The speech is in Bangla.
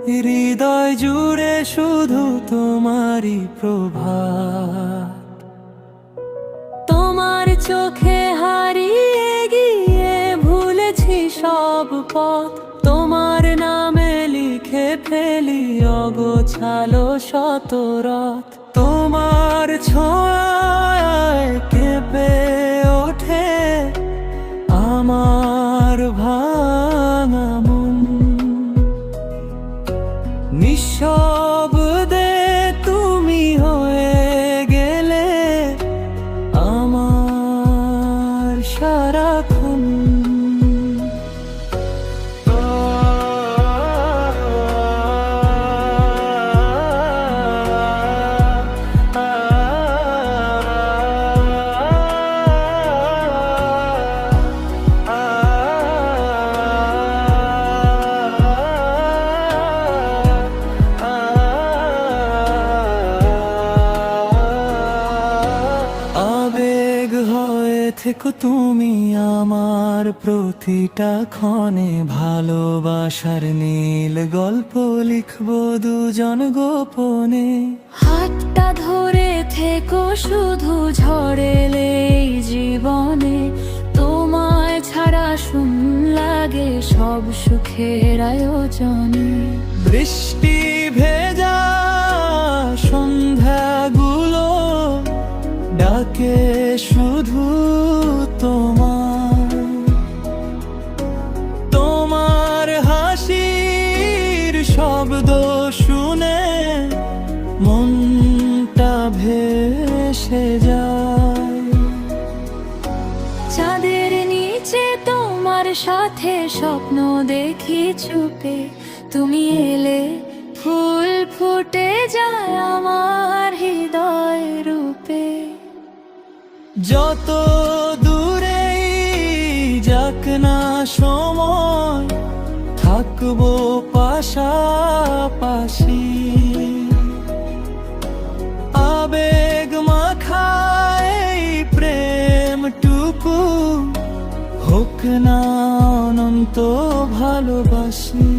হৃদয় জুড়ে শুধু তোমারই প্রভাত। তোমার চোখে হারিয়ে গিয়ে ভুলেছি সব পথ, তোমার নামে লিখে ফেলি অগোছালো শত রথ। তোমার ছোঁয়ায় কেঁপে ওঠে আমার ভাঙা মন, নিঃশব্দে তুমি হয়ে গেলে আমার সারাক্ষণ। আবেগ হয়ে থেকো তুমি আমার প্রতিটা ক্ষণে, ভালোবাসার নীল গল্প লিখবো দুজন গোপনে। হাতটা ধরে থেকো শুধু ঝড়েলেই জীবনে, তোমায় ছাড়া শূন্য লাগে সব সুখের আয়োজনে। বৃষ্টি ভেজা সন্ধ্যাগুলো ডাকে শুধু তোমার, তোমার হাসির শব্দ শুনে মনটা ভেসে যায়। চাঁদের নিচে তোমার সাথে স্বপ্ন দেখি চুপে, তুমি এলে ফুল ফুটে যায় আমার হৃদয় রূপে। যত দূরেই যাক না সময়, থাকবো পাশাপাশি। আবেগ মাখায় প্রেমটুকু হোক না অনন্ত ভালোবাসি।